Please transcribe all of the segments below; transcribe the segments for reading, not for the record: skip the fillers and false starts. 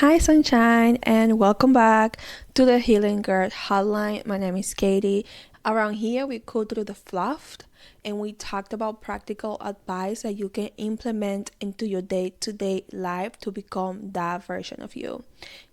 Hi, Sunshine, and welcome back to the Healing Girl Hotline. My name is Katie. Around here, we go through the fluff and we talked about practical advice that you can implement into your day to day life to become that version of you.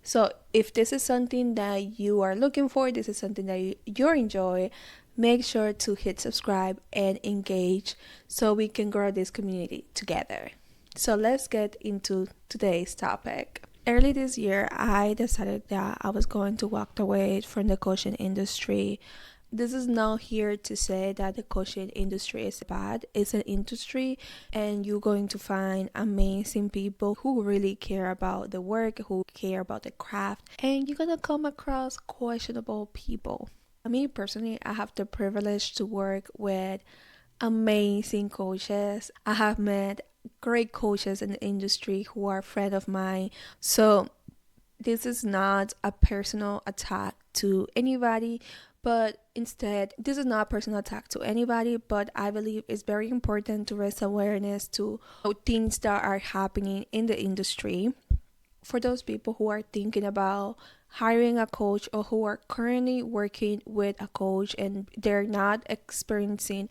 So, if this is something that you are looking for, this is something that you enjoy, make sure to hit subscribe and engage so we can grow this community together. So, let's get into today's topic. Early this year, I decided that I was going to walk away from the coaching industry. This is not here to say that the coaching industry is bad. It's an industry, and you're going to find amazing people who really care about the work, who care about the craft, and you're gonna come across questionable people. Me personally, I have the privilege to work with amazing coaches. I have met great coaches in the industry who are friends of mine. So this is not a personal attack to anybody, but instead, this is not a personal attack to anybody, but I believe it's very important to raise awareness to things that are happening in the industry. For those people who are thinking about hiring a coach or who are currently working with a coach and they're not experiencing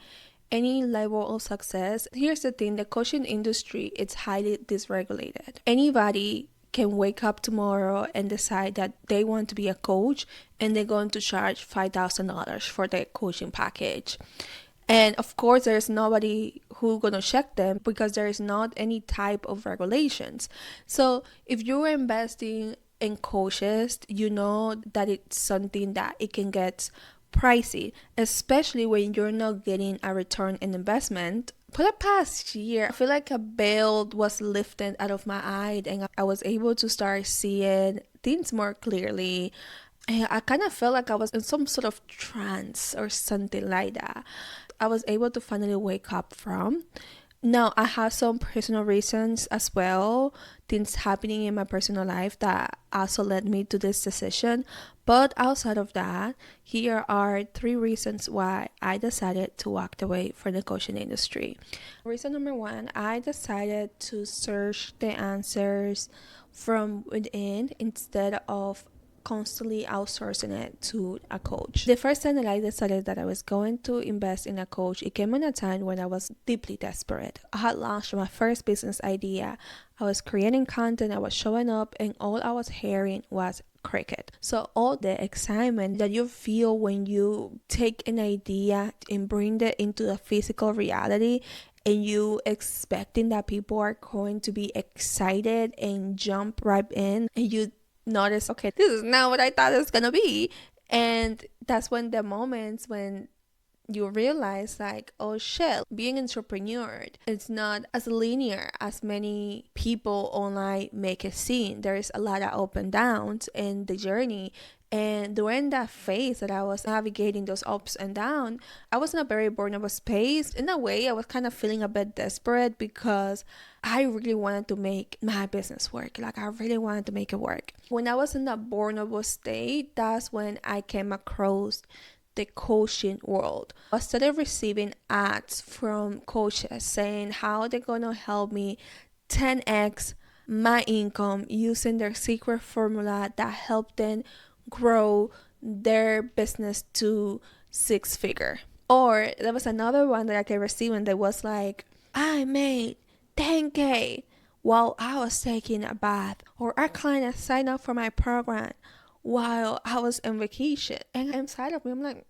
any level of success, here's the thing: the coaching industry is highly dysregulated. Anybody can wake up tomorrow and decide that they want to be a coach and they're going to charge $5,000 for their coaching package. And of course, there's nobody who's going to check them because there is not any type of regulations. So if you're investing in coaches, you know that it's something that it can get pricey, especially when you're not getting a return in investment. For the past year, I feel like a veil was lifted out of my eye and I was able to start seeing things more clearly. And I kind of felt like I was in some sort of trance or something like that. I was able to finally wake up from. Now, I have some personal reasons as well, things happening in my personal life that also led me to this decision. But outside of that, here are 3 reasons why I decided to walk away from the coaching industry. Reason number 1, I decided to search the answers from within instead of constantly outsourcing it to a coach. The first time that I decided that I was going to invest in a coach, it came in a time when I was deeply desperate. I had launched my first business idea. I was creating content, I was showing up, and all I was hearing was cricket. So all the excitement that you feel when you take an idea and bring it into the physical reality, and you expecting that people are going to be excited and jump right in, and you notice, okay, this is not what I thought it was gonna be. And that's when the moments when you realize, like, oh shit, being an entrepreneur, it's not as linear as many people online make it seem. There is a lot of up and downs in the journey. And during that phase that I was navigating those ups and downs, I was in a very vulnerable space. In a way, I was kind of feeling a bit desperate because I really wanted to make my business work. Like, I really wanted to make it work. When I was in that vulnerable state, that's when I came across the coaching world. I started receiving ads from coaches saying how they're gonna help me 10x my income using their secret formula that helped them grow their business to 6-figure. Or there was another one that I kept receiving that was like, I made 10K while I was taking a bath, or our client signed up for my program while I was on vacation. And inside of me, I'm like,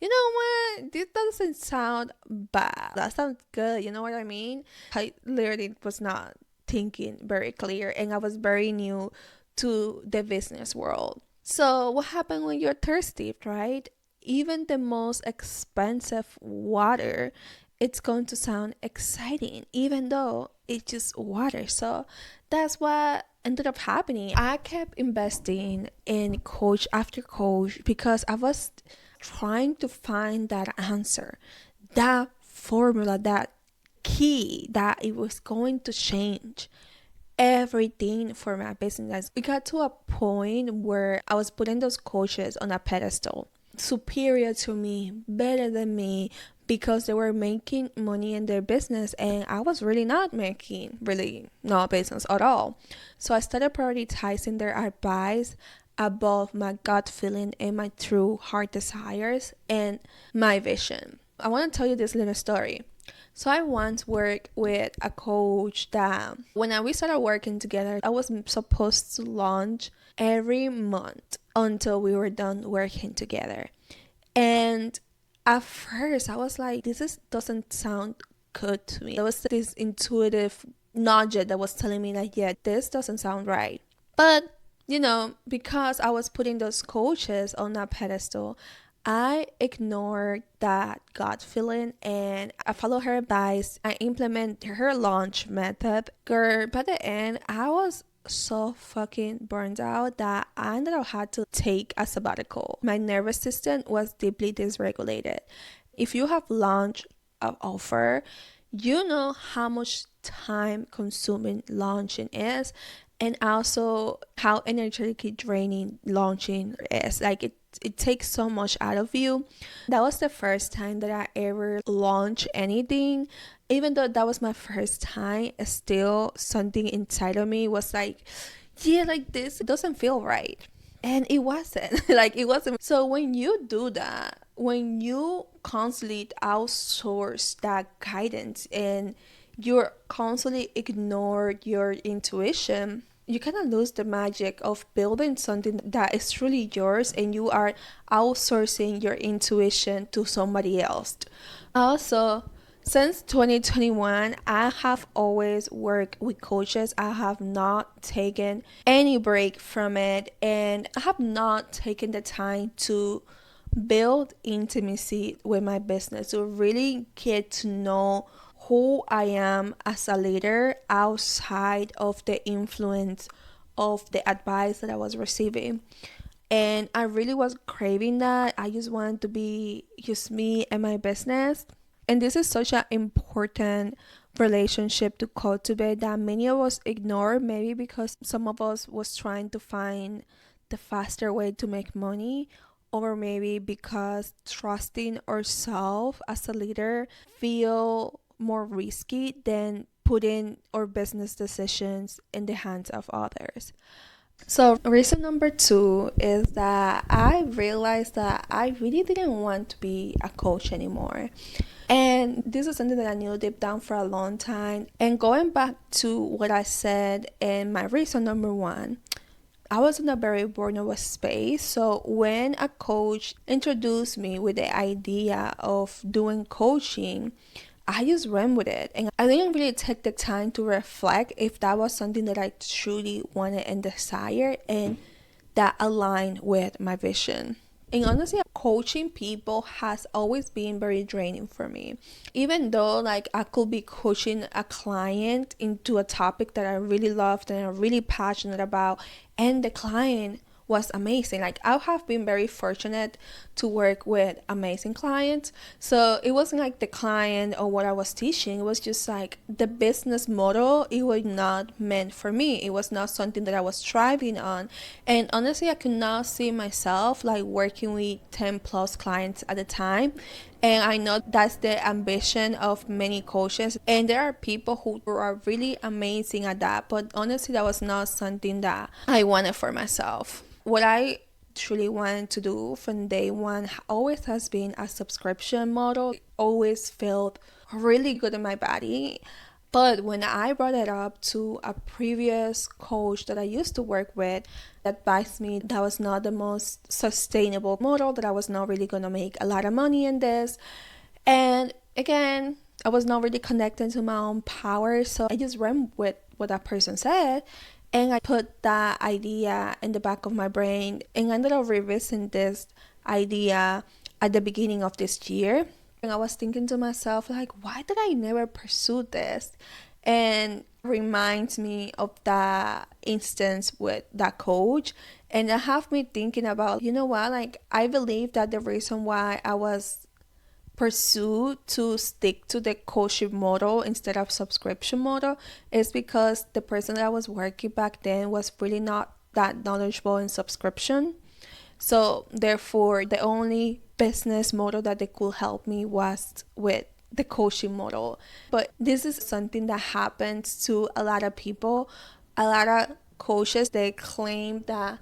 you know what? This doesn't sound bad. That sounds good. You know what I mean? I literally was not thinking very clear, and I was very new to the business world. So what happened when you're thirsty, right? Even the most expensive water, it's going to sound exciting, even though it's just water. So that's what ended up happening. I kept investing in coach after coach because I was trying to find that answer, that formula, that key that it was going to change everything for my business. We got to a point where I was putting those coaches on a pedestal. superior to me, better than me, because they were making money in their business and I was really not making really no business at all. So I started prioritizing their advice above my gut feeling and my true heart desires and my vision. I want to tell you this little story. So I once worked with a coach that we started working together, I was supposed to launch every month until we were done working together. And at first I was like, doesn't sound good to me. There was this intuitive nudge that was telling me like, yeah, this doesn't sound right. But because I was putting those coaches on that pedestal, I ignored that gut feeling and I follow her advice. I implement her launch method. Girl, by the end, I was so fucking burned out that I ended up had to take a sabbatical. My nervous system was deeply dysregulated. If you have launched an offer, you know how much time consuming launching is, and also how energetically draining launching is. Like it takes so much out of you. That was the first time that I ever launched anything. Even though that was my first time, still something inside of me was like, yeah, like this doesn't feel right. And it wasn't. Like it wasn't. So when you do that, when you constantly outsource that guidance and you constantly ignore your intuition, you kind of lose the magic of building something that is truly yours and you are outsourcing your intuition to somebody else. Also, since 2021, I have always worked with coaches. I have not taken any break from it, and I have not taken the time to build intimacy with my business, to really get to know who I am as a leader outside of the influence of the advice that I was receiving. And I really was craving that. I just wanted to be just me and my business. And this is such an important relationship to cultivate that many of us ignore, maybe because some of us was trying to find the faster way to make money, or maybe because trusting ourselves as a leader feel more risky than putting our business decisions in the hands of others. So reason number two is that I realized that I really didn't want to be a coach anymore. And this is something that I knew deep down for a long time. And going back to what I said in my reason number one, I was in a very vulnerable space. So when a coach introduced me with the idea of doing coaching, I just ran with it. And I didn't really take the time to reflect if that was something that I truly wanted and desired and that aligned with my vision. And honestly, coaching people has always been very draining for me. Even though like I could be coaching a client into a topic that I really loved and I'm really passionate about, and the client was amazing. Like I have been very fortunate to work with amazing clients. So it wasn't like the client or what I was teaching. It was just like the business model. It was not meant for me. It was not something that I was striving on. And honestly, I could not see myself like working with 10 plus clients at a time. And I know that's the ambition of many coaches. And there are people who are really amazing at that. But honestly, that was not something that I wanted for myself. What I truly wanted to do from day one always has been a subscription model. It always felt really good in my body. But when I brought it up to a previous coach that I used to work with, advised me that was not the most sustainable model, that I was not really going to make a lot of money in this. And again, I was not really connected to my own power. So I just ran with what that person said. And I put that idea in the back of my brain and I ended up revisiting this idea at the beginning of this year. And I was thinking to myself, like, why did I never pursue this? And it reminds me of that instance with that coach. And it have me thinking about, you know what, like, I believe that the reason why I was pursue to stick to the coaching model instead of subscription model is because the person that I was working back then was really not that knowledgeable in subscription. So therefore, the only business model that they could help me was with the coaching model. But this is something that happens to a lot of people. A lot of coaches, they claim that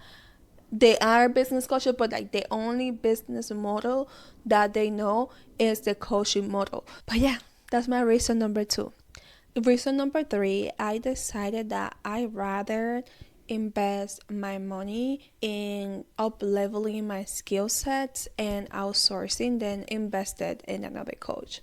they are business coaches, but like the only business model that they know is the coaching model. But yeah, that's my reason number two. Reason number three, I decided that I rather invest my money in up leveling my skill sets and outsourcing than invested in another coach.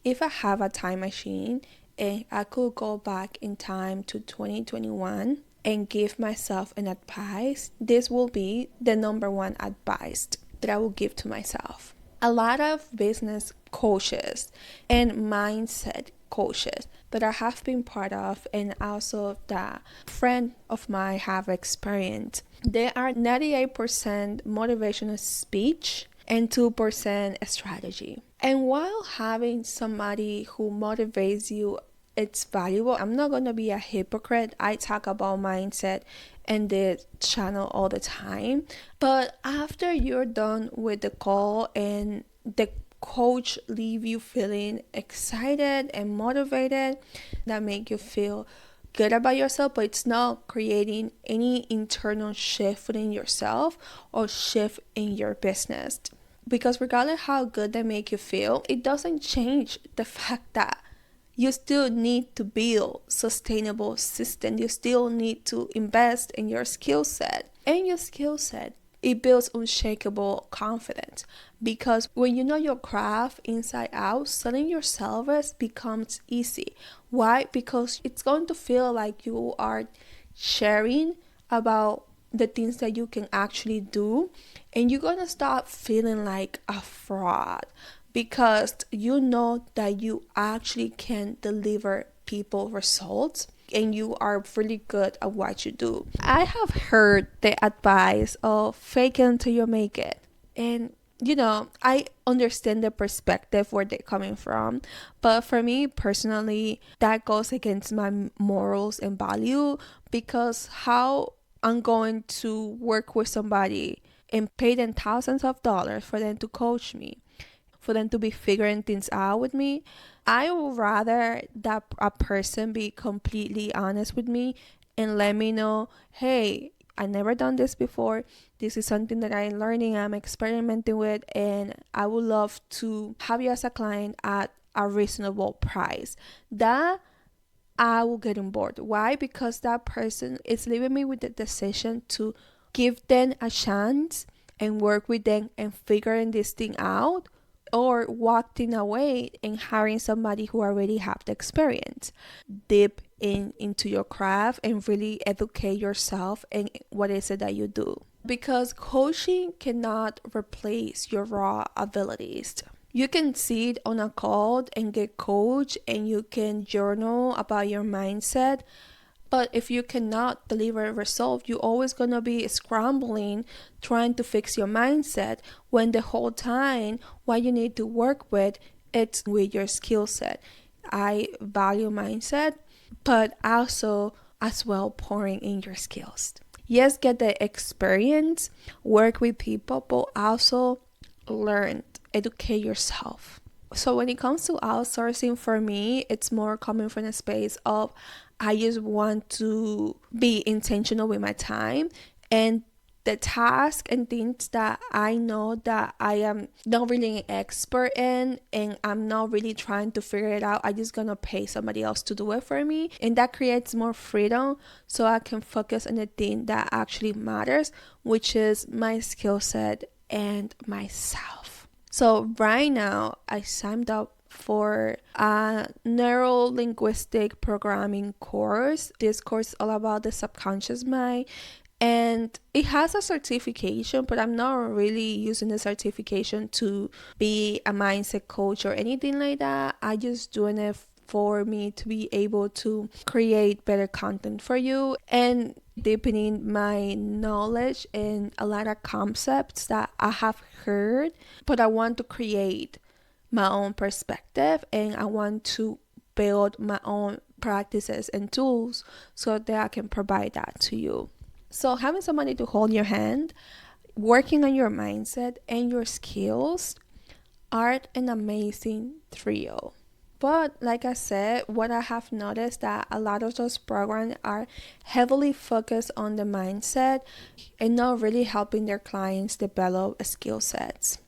If I have a time machine and I could go back in time to 2021 and give myself an advice, this will be the number one advice that I will give to myself. A lot of business coaches and mindset coaches that I have been part of, and also that friend of mine have experienced, they are 98% motivational speech and 2% strategy. And while having somebody who motivates you, it's valuable. I'm not going to be a hypocrite. I talk about mindset in this channel all the time. But after you're done with the call and the coach leave you feeling excited and motivated, that make you feel good about yourself, but it's not creating any internal shift within yourself or shift in your business. Because regardless how good they make you feel, it doesn't change the fact that you still need to build sustainable system. You still need to invest in your skill set. And your skill set, it builds unshakable confidence. Because when you know your craft inside out, selling your service becomes easy. Why? Because it's going to feel like you are sharing about the things that you can actually do, and you're gonna stop feeling like a fraud because you know that you actually can deliver people results and you are really good at what you do. I have heard the advice of fake it until you make it. And I understand the perspective where they're coming from, but for me personally, that goes against my morals and value, because how I'm going to work with somebody and pay them thousands of dollars for them to coach me, for them to be figuring things out with me. I would rather that a person be completely honest with me and let me know, hey, I never done this before. This is something that I'm learning, I'm experimenting with, and I would love to have you as a client at a reasonable price. That I will get on board. Why? Because that person is leaving me with the decision to give them a chance and work with them and figuring this thing out, or walking away and hiring somebody who already have the experience. Dip into your craft and really educate yourself in what is it that you do. Because coaching cannot replace your raw abilities. You can sit on a call and get coached, and you can journal about your mindset. But if you cannot deliver a result, you're always going to be scrambling, trying to fix your mindset, when the whole time what you need to work with, it's with your skill set. I value mindset, but also as well pouring in your skills. Yes, get the experience, work with people, but also learn, educate yourself. So when it comes to outsourcing, for me, it's more coming from a space of I just want to be intentional with my time, and the task and things that I know that I am not really an expert in and I'm not really trying to figure it out. I'm just gonna pay somebody else to do it for me, and that creates more freedom so I can focus on the thing that actually matters, which is my skill set and myself. So right now I signed up for a neuro-linguistic programming course. This course is all about the subconscious mind, and it has a certification, but I'm not really using the certification to be a mindset coach or anything like that. I just doing it for me to be able to create better content for you and deepening my knowledge in a lot of concepts that I have heard, but I want to create my own perspective, and I want to build my own practices and tools so that I can provide that to you. So having somebody to hold your hand, working on your mindset and your skills are an amazing trio. But like I said, what I have noticed that a lot of those programs are heavily focused on the mindset and not really helping their clients develop skill sets.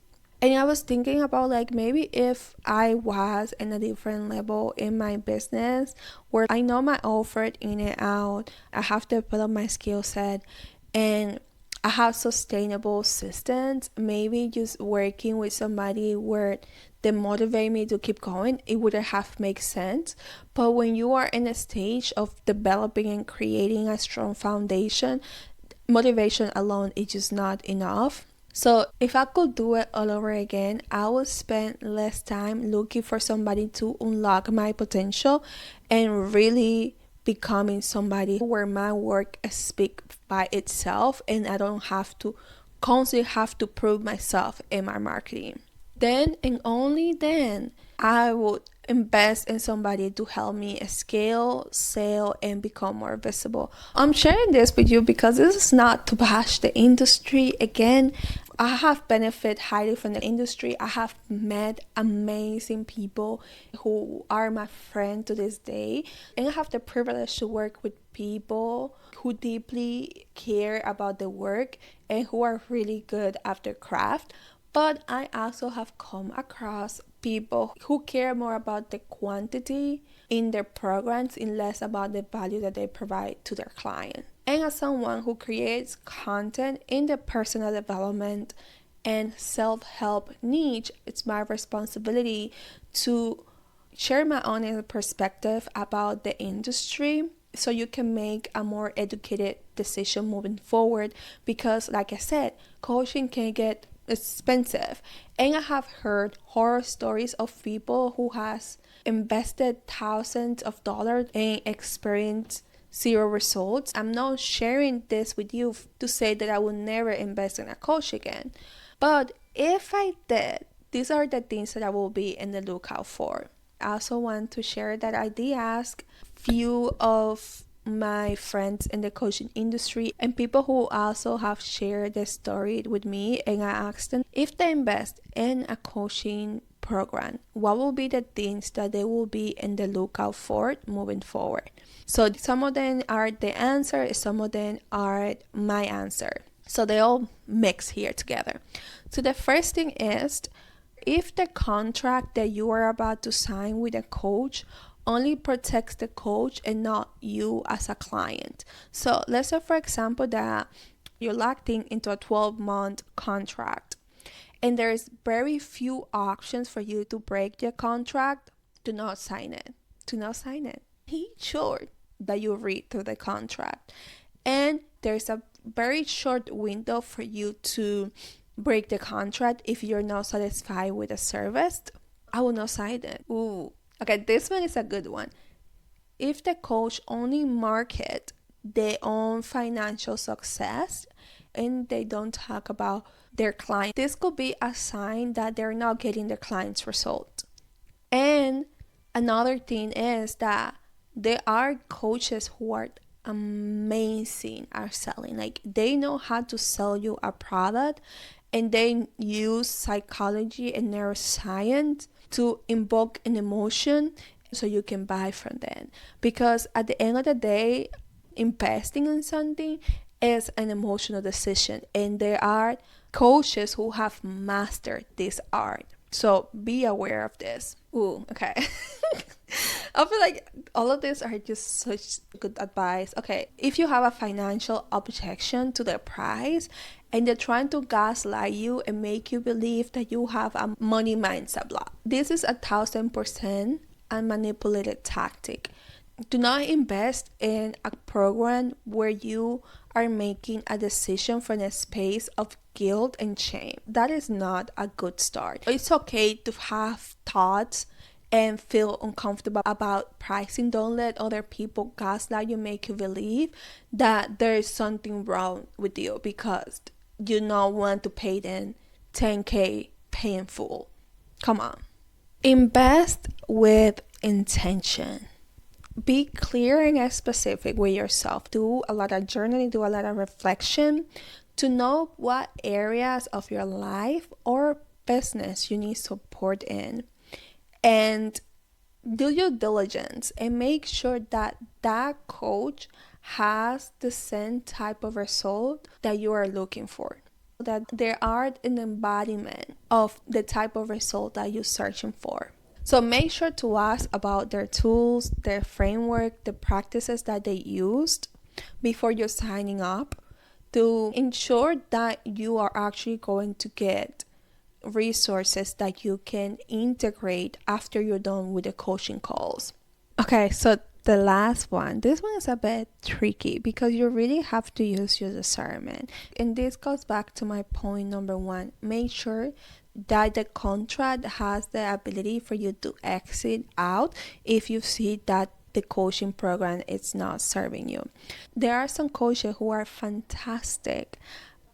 And I was thinking about like maybe if I was in a different level in my business where I know my offer in and out, I have to develop my skill set and I have sustainable systems, maybe just working with somebody where they motivate me to keep going, it wouldn't have made sense. But when you are in a stage of developing and creating a strong foundation, motivation alone is just not enough. So if I could do it all over again, I would spend less time looking for somebody to unlock my potential and really becoming somebody where my work speaks by itself and I don't have to constantly have to prove myself in my marketing. Then and only then I would invest in somebody to help me scale, sell, and become more visible. I'm sharing this with you because this is not to bash the industry. Again, I have benefited highly from the industry. I have met amazing people who are my friend to this day. And I have the privilege to work with people who deeply care about the work and who are really good at their craft. But I also have come across people who care more about the quantity in their programs and less about the value that they provide to their client. And as someone who creates content in the personal development and self-help niche, it's my responsibility to share my own perspective about the industry so you can make a more educated decision moving forward. Because like I said, coaching can get expensive, and I have heard horror stories of people who has invested thousands of dollars and experienced zero results. I'm not sharing this with you to say that I will never invest in a coach again, but if I did, these are the things that I will be in the lookout for. I also want to share that I did ask few of my friends in the coaching industry and people who also have shared their story with me, and I asked them if they invest in a coaching program, what will be the things that they will be in the lookout for moving forward. So some of them are the answer, some of them are my answer. So they all mix here together. So the first thing is, if the contract that you are about to sign with a coach only protects the coach and not you as a client. So let's say, for example, that you're locked into a 12-month contract and there's very few options for you to break the contract. Do not sign it. Do not sign it. Be sure that you read through the contract. And there's a very short window for you to break the contract if you're not satisfied with the service. I will not sign it. Ooh. Okay, this one is a good one. If the coach only market their own financial success and they don't talk about their client, this could be a sign that they're not getting their client's result. And another thing is that there are coaches who are amazing at selling. Like they know how to sell you a product and they use psychology and neuroscience to invoke an emotion so you can buy from them. Because at the end of the day, investing in something is an emotional decision, and there are coaches who have mastered this art. So be aware of this. Ooh, okay. I feel like all of these are just such good advice. Okay, if you have a financial objection to the price and they're trying to gaslight you and make you believe that you have a money mindset block, this is 1,000% a manipulated tactic. Do not invest in a program where you are making a decision from a space of guilt and shame. That is not a good start. It's okay to have thoughts and feel uncomfortable about pricing. Don't let other people gaslight you, make you believe that there is something wrong with you because you don't want to pay them 10K paying full. Come on. Invest with intention. be clear and specific with yourself. Do a lot of journaling, do a lot of reflection to know what areas of your life or business you need support in. And do your diligence and make sure that that coach has the same type of result that you are looking for, that they are an embodiment of the type of result that you're searching for. So make sure to ask about their tools, their framework, the practices that they used before you're signing up, to ensure that you are actually going to get resources that you can integrate after you're done with the coaching calls. Okay, so the last one, this one is a bit tricky because you really have to use your discernment. And this goes back to my point number one. Make sure that the contract has the ability for you to exit out if you see that the coaching program is not serving you. There are some coaches who are fantastic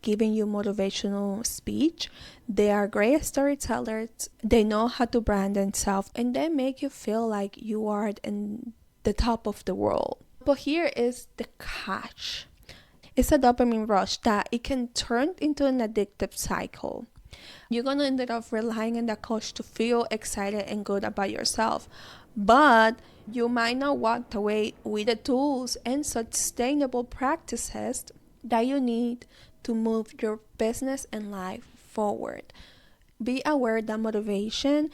giving you motivational speech. They are great storytellers. They know how to brand themselves and they make you feel like you are in the top of the world. But here is the catch. It's a dopamine rush that it can turn into an addictive cycle. You're going to end up relying on the coach to feel excited and good about yourself. But you might not walk away with the tools and sustainable practices that you need to move your business and life forward. Be aware that motivation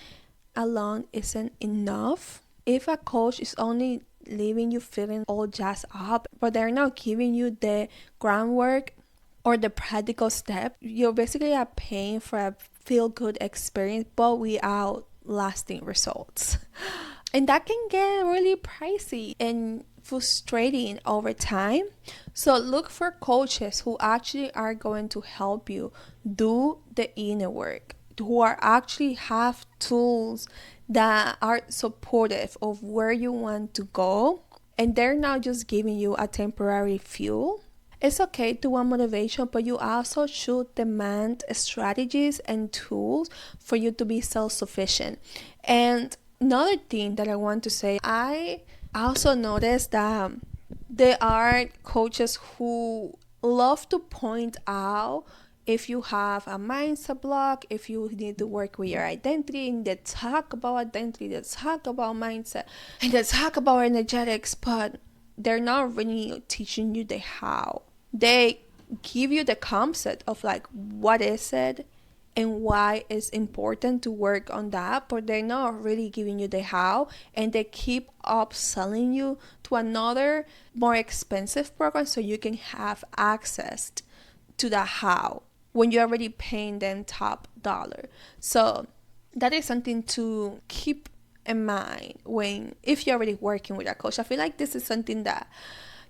alone isn't enough. If a coach is only leaving you feeling all jazzed up, but they're not giving you the groundwork or the practical step, you're basically paying for a feel-good experience, but without lasting results. And that can get really pricey and frustrating over time. So look for coaches who actually are going to help you do the inner work, who are actually have tools that are supportive of where you want to go, and they're not just giving you a temporary fuel. It's okay to want motivation, but you also should demand strategies and tools for you to be self-sufficient. And another thing that I want to say, I also noticed that there are coaches who love to point out if you have a mindset block, if you need to work with your identity, and they talk about identity, they talk about mindset, and they talk about energetics, but they're not really teaching you the how. They give you the concept of like what is it and why it's important to work on that, but they're not really giving you the how, and they keep upselling you to another more expensive program so you can have access to the how when you're already paying them top dollar. So that is something to keep in mind when if you're already working with a coach. I feel like this is something that,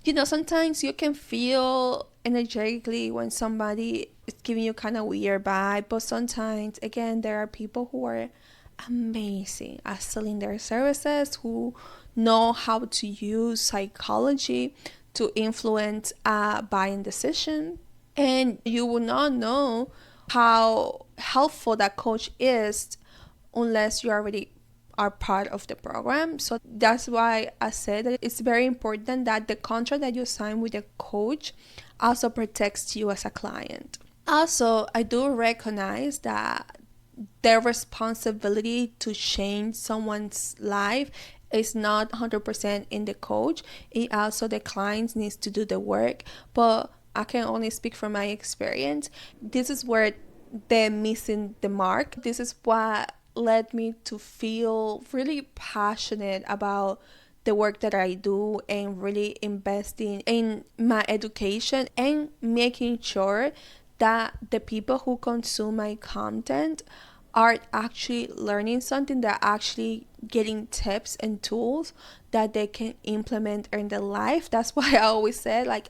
you know, sometimes you can feel energetically when somebody is giving you kind of weird vibe, but sometimes again there are people who are amazing at selling their services, who know how to use psychology to influence a buying decision, and you will not know how helpful that coach is unless you already are part of the program. So that's why I said that it's very important that the contract that you sign with the coach also protects you as a client. Also, I do recognize that their responsibility to change someone's life is not 100% in the coach. It also the client needs to do the work, but I can only speak from my experience. This is where they're missing the mark. This is what led me to feel really passionate about the work that I do and really investing in my education and making sure that the people who consume my content are actually learning something, they're actually getting tips and tools that they can implement in their life. That's why I always said, like,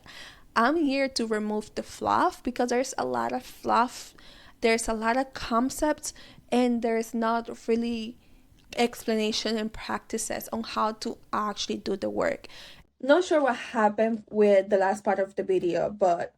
I'm here to remove the fluff, because there's a lot of fluff, there's a lot of concepts, and there's not really explanation and practices on how to actually do the work. Not sure what happened with the last part of the video, but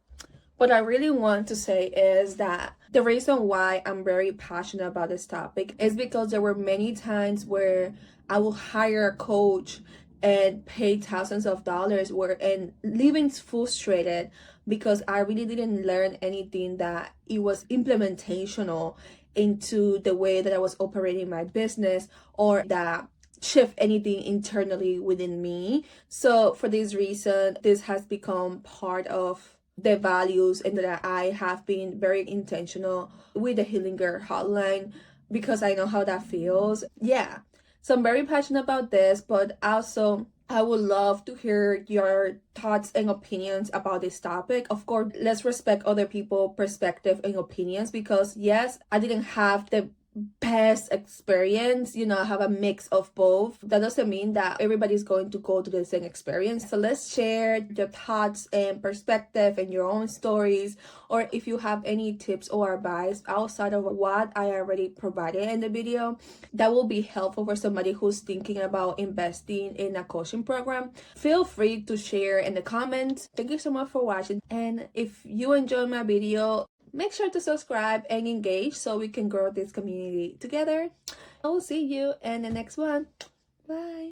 what I really want to say is that the reason why I'm very passionate about this topic is because there were many times where I will hire a coach and pay thousands of dollars were and living frustrated because I really didn't learn anything that it was implementational into the way that I was operating my business, or that shift anything internally within me. So for this reason, this has become part of the values, and that I have been very intentional with the Healing Girl Hotline because I know how that feels. Yeah. So I'm very passionate about this, but also I would love to hear your thoughts and opinions about this topic. Of course, let's respect other people's perspective and opinions, because yes, I didn't have the best experience. I have a mix of both. That doesn't mean that everybody's going to go to the same experience. So let's share your thoughts and perspective and your own stories, or if you have any tips or advice outside of what I already provided in the video that will be helpful for somebody who's thinking about investing in a coaching program. Feel free to share in the comments. Thank you so much for watching, and if you enjoyed my video, make sure to subscribe and engage so we can grow this community together. I will see you in the next one. Bye.